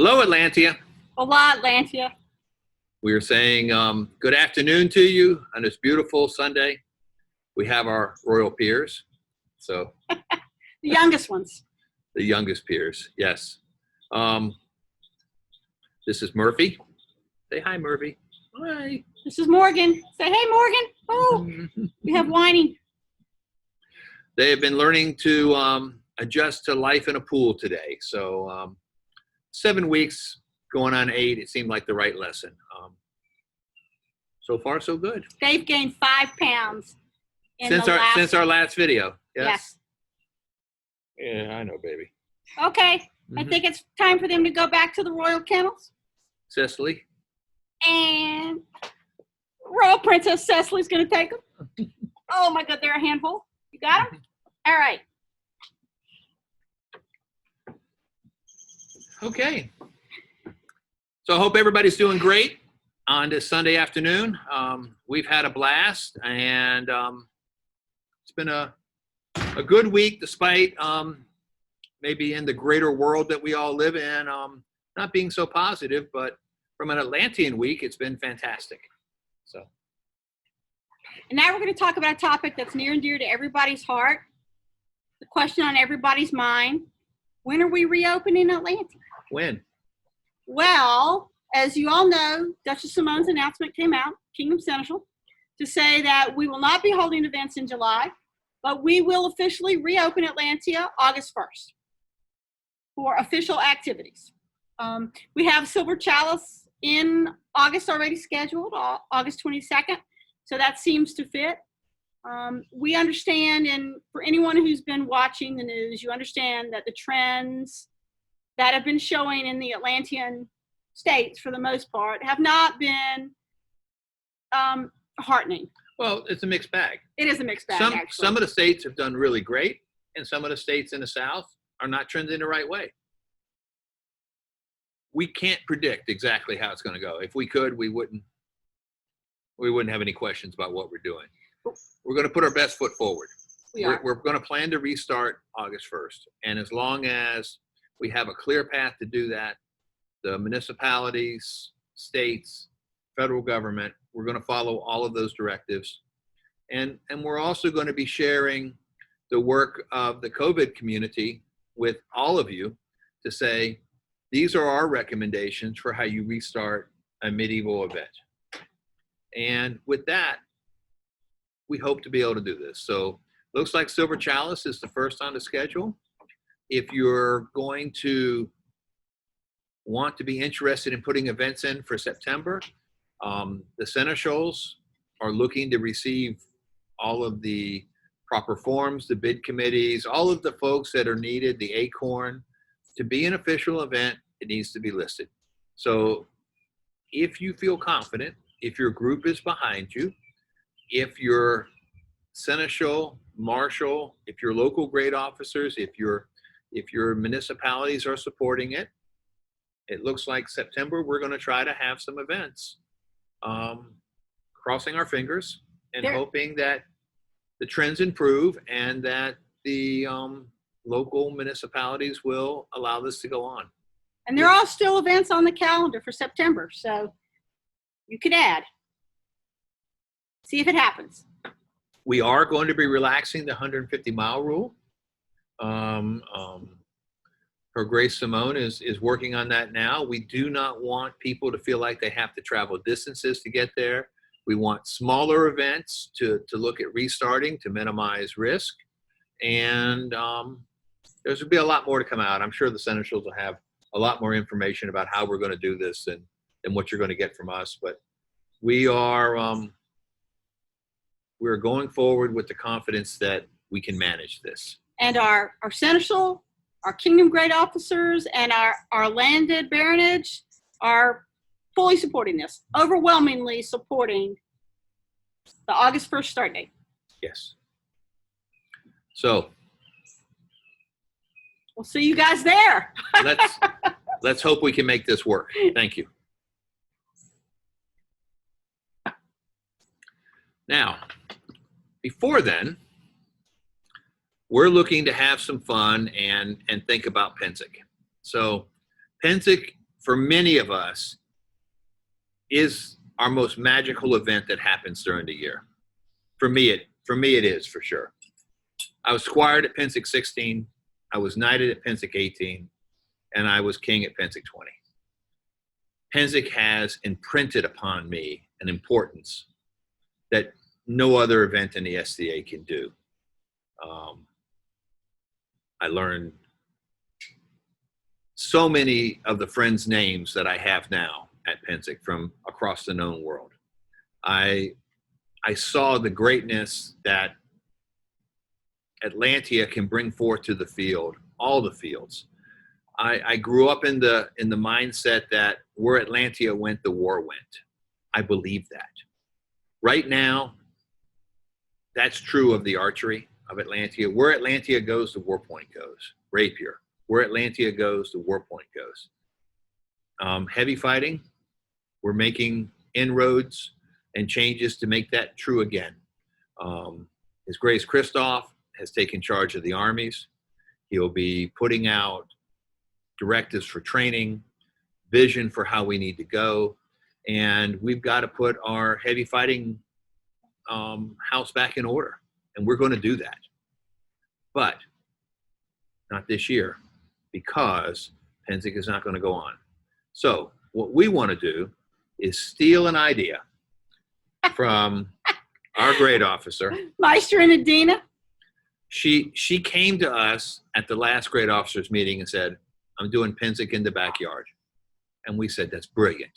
Hello, Atlantia. Hola, Atlantia. We are saying good afternoon to you on this beautiful Sunday. We have our royal peers, so The youngest ones. the youngest peers, yes. This is Murphy. Say hi, Murphy. Hi. This is Morgan. Say, hey, Morgan. Oh, we have whining. They have been learning to adjust to life in a pool today. So 7 weeks, going on 8, it seemed like the right lesson. So far, so good. They've gained 5 pounds Since our last video. Yes. Yeah, I know, baby. Okay. I think it's time for them to go back to the royal kennels. Cecily. And Royal Princess Cecily's going to take them. Oh, my God. They're a handful. You got them? All right. Okay. So I hope everybody's doing great on this Sunday afternoon. We've had a blast, and it's been a good week despite maybe in the greater world that we all live in not being so positive, but from an Atlantean week, it's been fantastic. So. And now we're going to talk about a topic that's near and dear to everybody's heart, the question on everybody's mind. When are we reopening Atlantia? When? Well, as you all know, Duchess Simone's announcement came out, Kingdom Central, to say that we will not be holding events in July, but we will officially reopen Atlantia August 1st for official activities. We have Silver Chalice in August already scheduled, August 22nd, so that seems to fit. We understand, and for anyone who's been watching the news, you understand that the trends that have been showing in the Atlantean states, for the most part, have not been heartening. Well, it's a mixed bag. It is a mixed bag, actually. Some of the states have done really great, and some of the states in the South are not trending the right way. We can't predict exactly how it's going to go. If we could, we wouldn't have any questions about what we're doing. We're going to put our best foot forward. We're going to plan to restart August 1st. And as long as we have a clear path to do that, the municipalities, states, federal government, we're going to follow all of those directives. And we're also going to be sharing the work of the COVID community with all of you to say, these are our recommendations for how you restart a medieval event. And with that, we hope to be able to do this. So looks like Silver Chalice is the first on the schedule. If you're going to want to be interested in putting events in for September, the Seneschals are looking to receive all of the proper forms, the bid committees, all of the folks that are needed, the ACORN. To be an official event, it needs to be listed. So if you feel confident, if your group is behind you, if your seneschal, marshal, if your local grade officers, if your municipalities are supporting it, it looks like September we're going to try to have some events. Crossing our fingers and hoping that the trends improve and that the local municipalities will allow this to go on. And there are still events on the calendar for September, so you could add. See if it happens. We are going to be relaxing the 150-mile rule. Her Grace Simone is working on that now. We do not want people to feel like they have to travel distances to get there. We want smaller events to look at restarting to minimize risk. And there's going to be a lot more to come out. I'm sure the Seneschals will have a lot more information about how we're going to do this and what you're going to get from us. But we're going forward with the confidence that we can manage this. And our Seneschal, our Kingdom Grade officers, and our landed baronage are fully supporting this, overwhelmingly supporting the August 1st start date. Yes. So we'll see you guys there. let's hope we can make this work. Thank you. Now, before then, we're looking to have some fun and think about Pensik. So Pensik for many of us, is our most magical event that happens during the year. For me, it is for sure. I was squired at Pensik 16. I was knighted at Pensik 18, and I was king at Pensik 20. Pensik has imprinted upon me an importance that no other event in the SDA can do. I learned so many of the friends' names that I have now at Pensik from across the known world. I saw the greatness that Atlantia can bring forth to the field, all the fields. I grew up in the mindset that where Atlantia went, the war went. I believe that. Right now, that's true of the archery of Atlantia. Where Atlantia goes, the war point goes. Rapier. Where Atlantia goes, the war point goes. Heavy fighting, we're making inroads and changes to make that true again. His Grace Christoph has taken charge of the armies. He'll be putting out directives for training, vision for how we need to go, and we've got to put our heavy fighting house back in order, and we're going to do that. But not this year, because Pensik is not going to go on. So what we want to do is steal an idea from our grade officer. Meister and Adina. She came to us at the last grade officers meeting and said, I'm doing Pensik in the backyard. And we said, that's brilliant.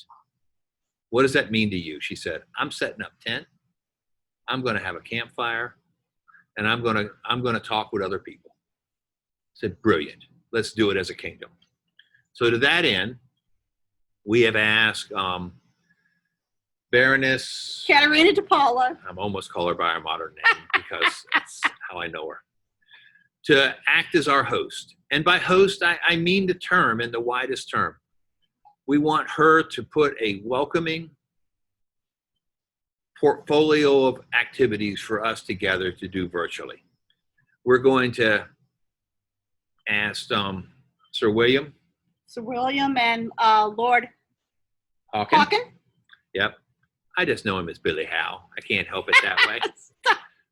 What does that mean to you? She said, I'm setting up tent. I'm going to have a campfire, and I'm going to talk with other people. I said, brilliant. Let's do it as a kingdom. So to that end, we have asked Baroness Katerina de Paula. I'm almost call her by her modern name because that's how I know her, to act as our host. And by host, I mean the term in the widest term. We want her to put a welcoming portfolio of activities for us together to do virtually. We're going to ask Sir William. Sir William and Lord Hawken. Hawken. Yep. I just know him as Billy Howe. I can't help it that way.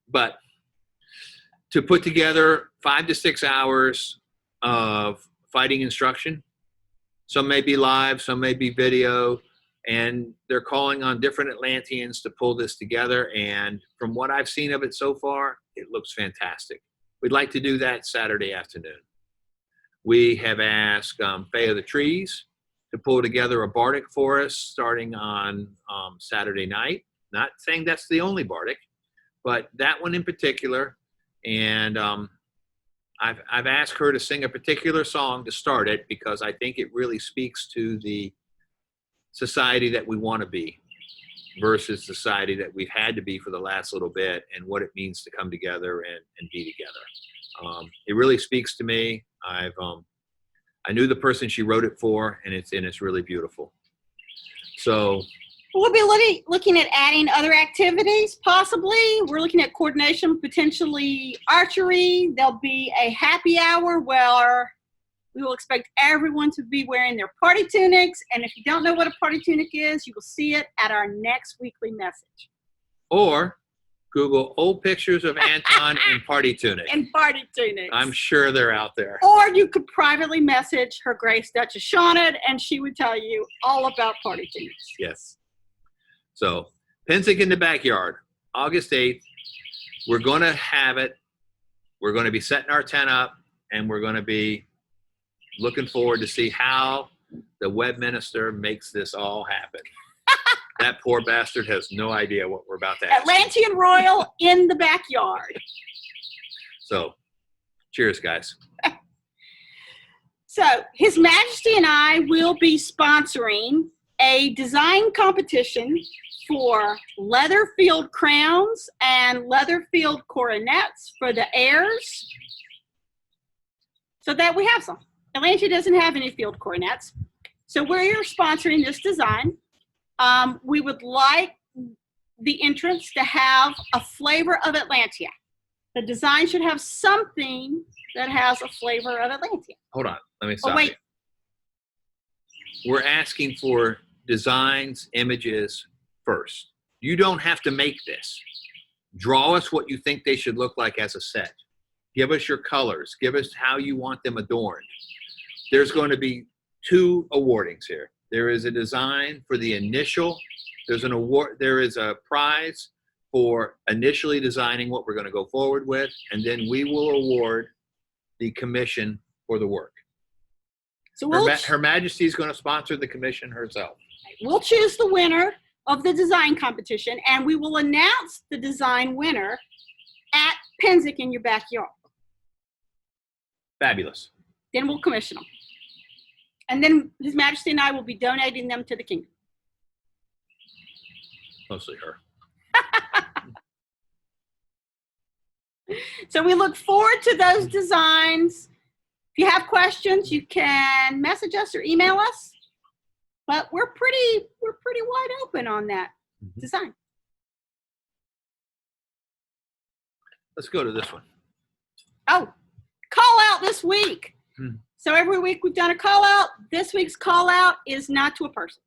But to put together 5 to 6 hours of fighting instruction. Some may be live, some may be video, and they're calling on different Atlanteans to pull this together. And from what I've seen of it so far, it looks fantastic. We'd like to do that Saturday afternoon. We have asked Faye of the Trees to pull together a Bardic for us starting on Saturday night. Not saying that's the only Bardic, but that one in particular. And I've asked her to sing a particular song to start it because I think it really speaks to the society that we want to be versus society that we've had to be for the last little bit, and what it means to come together and be together. It really speaks to me. I knew the person she wrote it for, and it's really beautiful. So we'll be looking at adding other activities, possibly. We're looking at coordination, potentially archery. There'll be a happy hour where we will expect everyone to be wearing their party tunics. And if you don't know what a party tunic is, you will see it at our next weekly message. Or Google old pictures of Anton in party tunic. In party tunics. I'm sure they're out there. Or you could privately message Her Grace Duchess Shauna, and she would tell you all about party tunics. Yes. So Pensik in the backyard, August 8th. We're going to have it. We're going to be setting our tent up, and we're going to be looking forward to see how the web minister makes this all happen. That poor bastard has no idea what we're about to ask. Atlantean Royal in the backyard. So, cheers, guys. So, His Majesty and I will be sponsoring a design competition for leather field crowns and leather field coronets for the heirs, so that we have some. Atlantia doesn't have any field coronets, so we're sponsoring this design. We would like the entrance to have a flavor of Atlantia. The design should have something that has a flavor of Atlantia. Hold on. Let me stop wait. you. we're asking for designs, images first. You don't have to make this. Draw us what you think they should look like as a set. Give us your colors. Give us how you want them adorned. There's going to be 2 awardings here. There is a design for the initial. There's an award. There is a prize for initially designing what we're going to go forward with, and then we will award the commission for the work. So Her Majesty is going to sponsor the commission herself. We'll choose the winner of the design competition, and we will announce the design winner at Pensik in your backyard. Fabulous. Then we'll commission them. And then His Majesty and I will be donating them to the kingdom. Mostly her. So we look forward to those designs. If you have questions, you can message us or email us. But we're pretty wide open on that design. Let's go to this one. Oh, call out this week. So every week we've done a call out. This week's call out is not to a person.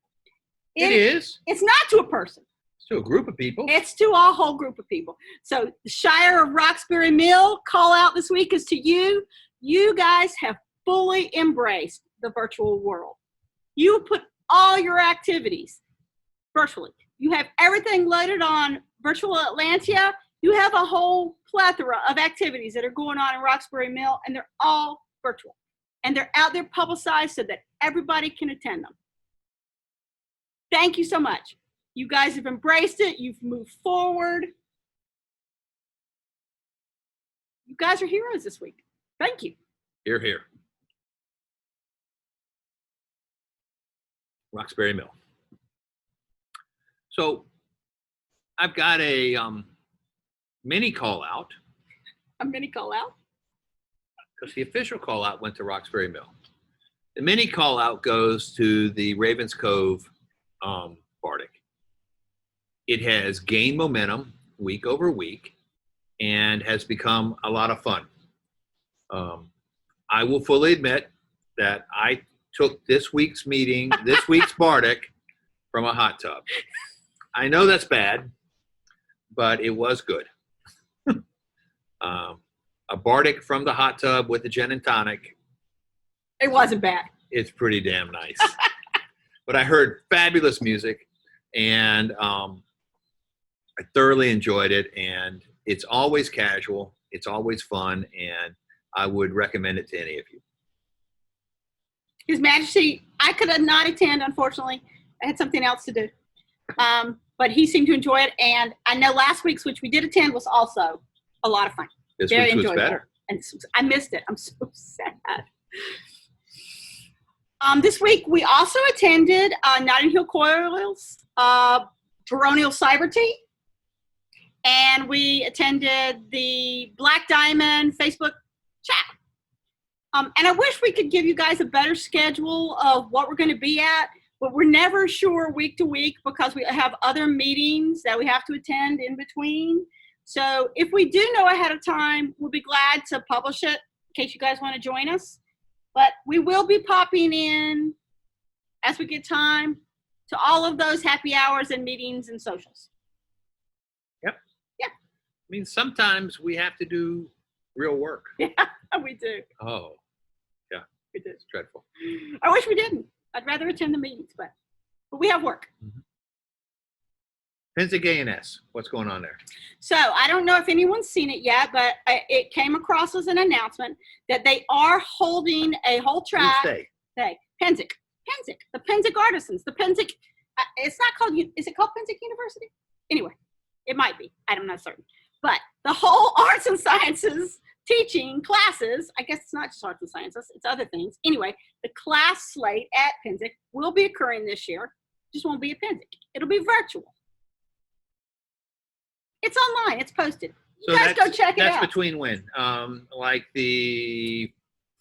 It is. It's not to a person. It's to a group of people. It's to a whole group of people. So the Shire of Roxbury Mill call out this week is to you. You guys have fully embraced the virtual world. You put all your activities virtually. You have everything loaded on Virtual Atlantia. You have a whole plethora of activities that are going on in Roxbury Mill, and they're all virtual. And they're out there publicized so that everybody can attend them. Thank you so much. You guys have embraced it. You've moved forward. You guys are heroes this week. Thank you. Hear, hear. Roxbury Mill. So I've got a mini call out. A mini call out? Because the official call out went to Roxbury Mill. The mini call out goes to the Ravens Cove Bardic. It has gained momentum week over week and has become a lot of fun. I will fully admit that I took this week's meeting, this week's Bardic, from a hot tub. I know that's bad, but it was good. A Bardic from the hot tub with a gin and tonic. It wasn't bad. It's pretty damn nice. But I heard fabulous music, and I thoroughly enjoyed it. And it's always casual. It's always fun, and I would recommend it to any of you. His Majesty, I could not attend, unfortunately. I had something else to do. But he seemed to enjoy it. And I know last week's, which we did attend, was also a lot of fun. This Very week's was enjoyable. better. And I missed it. I'm so sad. This week, we also attended Notting Hill Coil's Baronial Cyber Tea. And we attended the Black Diamond Facebook chat. And I wish we could give you guys a better schedule of what we're going to be at, but we're never sure week to week because we have other meetings that we have to attend in between. So if we do know ahead of time, we'll be glad to publish it in case you guys want to join us. But we will be popping in as we get time to all of those happy hours and meetings and socials. Yep. Yeah. I mean, sometimes we have to do real work. Yeah, we do. Oh, yeah. We do. It's dreadful. I wish we didn't. I'd rather attend the meetings, but we have work. Mm-hmm. Pensik A&S, what's going on there? So I don't know if anyone's seen it yet, but it came across as an announcement that they are holding a whole track. Which day? Pensik, the Pensik Artisans, the Pensik. It's not called. Is it called Pensik University? Anyway, it might be. I'm not certain. But the whole arts and sciences teaching classes. I guess it's not just arts and sciences; it's other things. Anyway, the class slate at Pensik will be occurring this year. Just won't be at Pensik. It'll be virtual. It's online. It's posted. You guys go check it out. That's between when? Like the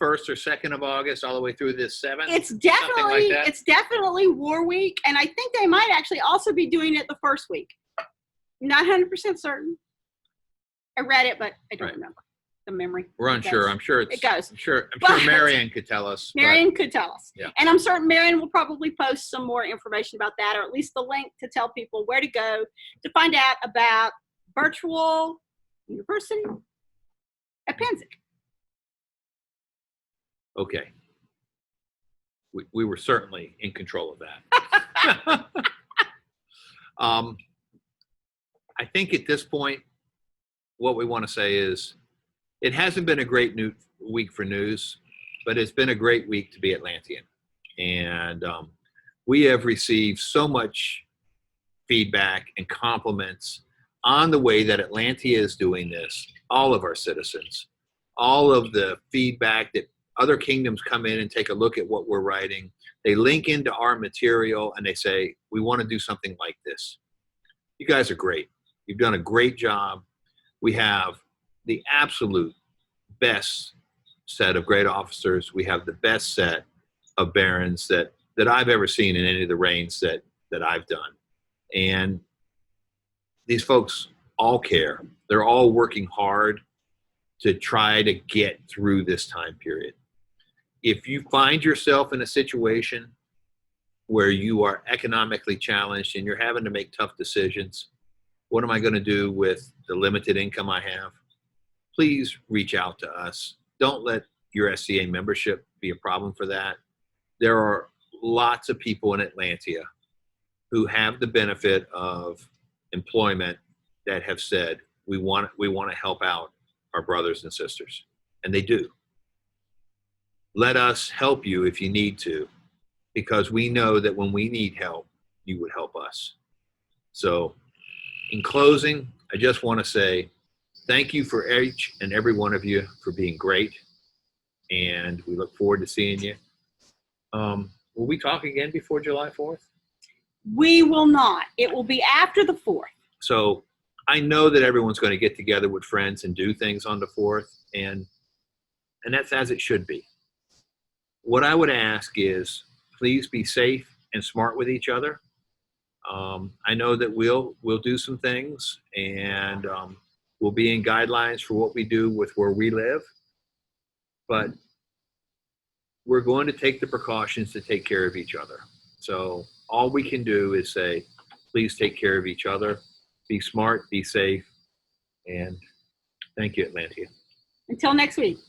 1st or 2nd of August, all the way through the 7th. It's definitely like it's definitely War Week, and I think they might actually also be doing it the first week. Not 100% certain. I read it, but I don't remember. a memory. We're unsure. I'm sure It goes. I'm sure But- Marianne could tell us. Marion could tell us. Yeah. And I'm certain Marion will probably post some more information about that, or at least the link to tell people where to go to find out about virtual university at Pensik. Okay. We were certainly in control of that. I think at this point, what we want to say is it hasn't been a great week for news, but it's been a great week to be Atlantean. And we have received so much feedback and compliments on the way that Atlantia is doing this, all of our citizens, all of the feedback that other kingdoms come in and take a look at what we're writing. They link into our material and they say, we want to do something like this. You guys are great. You've done a great job. We have the absolute best set of great officers. We have the best set of barons that I've ever seen in any of the reigns that I've done. And these folks all care. They're all working hard to try to get through this time period. If you find yourself in a situation where you are economically challenged and you're having to make tough decisions, what am I going to do with the limited income I have? Please reach out to us. Don't let your SCA membership be a problem for that. There are lots of people in Atlantia who have the benefit of employment that have said, we want to help out our brothers and sisters. And they do. Let us help you if you need to, because we know that when we need help, you would help us. So in closing, I just want to say thank you for each and every one of you for being great. And we look forward to seeing you. Will we talk again before July 4th? We will not. It will be after the 4th. So I know that everyone's going to get together with friends and do things on the 4th, and that's as it should be. What I would ask is please be safe and smart with each other. I know that we'll do some things, and we'll be in guidelines for what we do with where we live, but we're going to take the precautions to take care of each other. So all we can do is say, please take care of each other, be smart, be safe, and thank you, Atlantia. Until next week.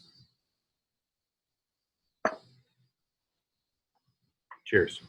Cheers.